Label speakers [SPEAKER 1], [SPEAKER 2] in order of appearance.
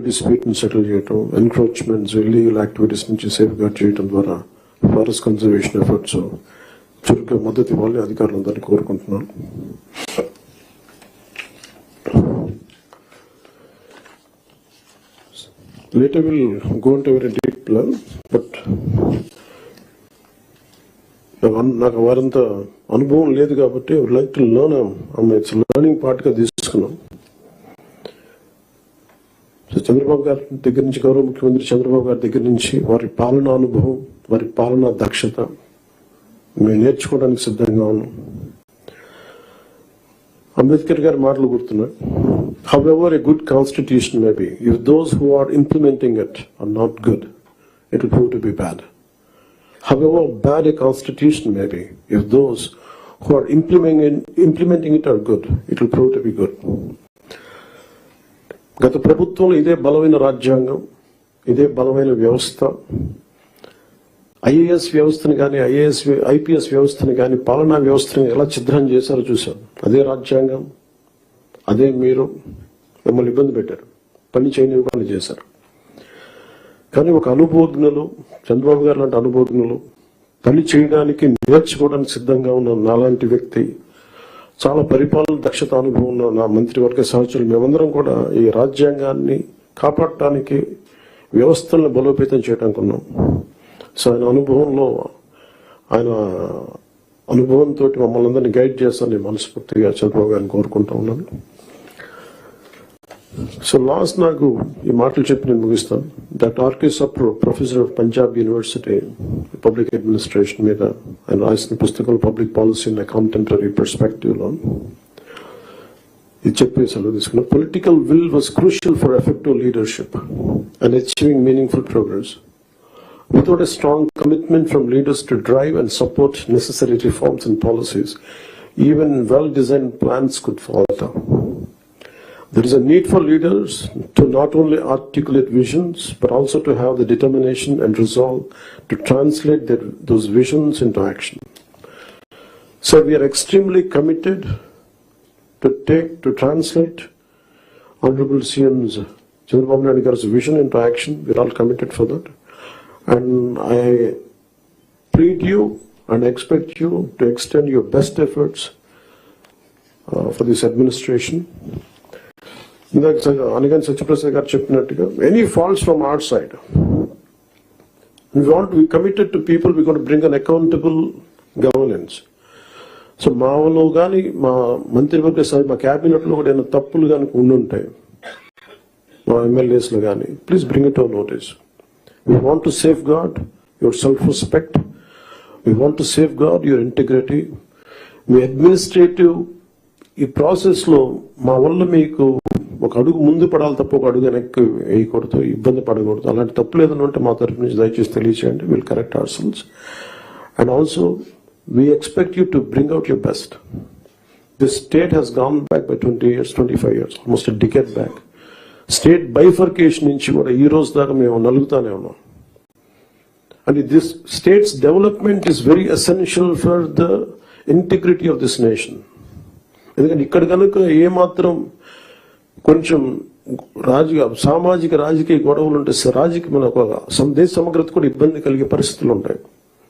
[SPEAKER 1] Dispute settle చేయటం, encroachments, illegal activities నుంచి safe gourd చేయడం ద్వారా ఫారెస్ట్ కన్జర్వేషన్ ఎఫర్ట్స్ చురుగ్గా మద్దతు ఇవ్వాలని అధికారులందరినీ కోరుకుంటున్నాను. Later we'll go into very deep plan, but నాకు వారంత అనుభవం లేదు కాబట్టి I would like to learn. It's learning పార్ట్గా తీసుకున్నాం. సో చంద్రబాబు గారి దగ్గర నుంచి, గౌరవ ముఖ్యమంత్రి చంద్రబాబు గారి దగ్గర నుంచి వారి పాలనా అనుభవం, వారి పాలనా దక్షత మేము నేర్చుకోవడానికి సిద్ధంగా ఉన్నాం. అంబేద్కర్ గారి మాటలు గుర్తున్నాయి. However a good constitution may be, if those who are implementing it are not good, it will prove to be bad. However bad a constitution may be, if those who are implementing it are good, it will prove to be good. గత ప్రభుత్వంలో ఇదే బలమైన రాజ్యాంగం, ఇదే బలమైన వ్యవస్థ, IAS వ్యవస్థను కానీ ఐపీఎస్ వ్యవస్థను కానీ పాలనా వ్యవస్థను ఎలా ఛిద్రం చేశారో చూశాం. అదే రాజ్యాంగం, అదే మీరు మిమ్మల్ని ఇబ్బంది పెట్టారు, పని చేయనివ్వకుండా చేశారు. కానీ ఒక అనుభవజ్ఞులు, చంద్రబాబు గారు లాంటి అనుభవజ్ఞులు, పని చేయడానికి నేర్చుకోవడానికి సిద్ధంగా ఉన్న నాలాంటి వ్యక్తి, చాలా పరిపాలన దక్షత అనుభవం ఉన్న నా మంత్రివర్గ సహచరులు, మేమందరం కూడా ఈ రాజ్యాంగాన్ని కాపాడటానికి, వ్యవస్థలను బలోపేతం చేయడానికి ఉన్నాం. సో ఆయన అనుభవంతో మమ్మల్ని అందరినీ గైడ్ చేస్తానని మనస్ఫూర్తిగా చంద్రబాబు గారిని కోరుకుంటా ఉన్నాను. సో లాస్ట్ నాకు ఈ మాటలు చెప్పి నేను ముగిస్తాను. Doctor R K Sapru, professor of Punjab university public administration మీద ఆయన రాసిన పుస్తకం public policy in contemporary perspective లో ఇది చెప్పి సెలవు తీసుకున్నాను. Political will was crucial for effective leadership and achieving meaningful progress. Without a strong commitment from leaders to drive and support necessary reforms and policies, even well-designed plans could falter. There is a need for leaders to not only articulate visions, but also to have the determination and resolve to translate those visions into action. So we are extremely committed to translate Honorable CM's Chandrababu Naidu Garu's vision into action. We are all committed for that. And I plead you and expect you to extend your best efforts for this administration. Anigan Satyaprasad garu cheppinattuga, any faults from our side, we want to be committed to people. We're going to bring an accountable governance. So మాలో కానీ మా మంత్రివర్గ సభ, మా క్యాబినెట్లో కూడా ఏమైనా తప్పులు కానీ ఉండుంటాయి, మా ఎమ్మెల్యేస్లో కానీ, please bring it our notice. We want to safeguard your self-respect. We want to safeguard your integrity. Me administrative ఈ ప్రాసెస్లో మా వల్ల మీకు ఒక అడుగు ముందు పడాలి తప్ప ఒక అడుగు వెనక్కి వేయకూడదు, ఇబ్బంది పడకూడదు. అలాంటి తప్పులు ఏదైనా ఉంటే మా తరఫు నుంచి దయచేసి తెలియచేయండి. Will correct our cells. And also we expect you to bring out your best. This state has gone back by 20 years, 25 years, almost a decade back. State bifurcation నుంచి కూడా ఈ రోజు దాకా మేము నలుగుతానే ఉన్నాం. And this state's development is very essential for the integrity of this nation. ఎందుకంటే ఇక్కడ కనుక ఏమాత్రం కొంచెం సామాజిక రాజకీయ గొడవలు ఉంటే మన దేశ సమగ్రత కూడా ఇబ్బంది కలిగే పరిస్థితులు ఉంటాయి.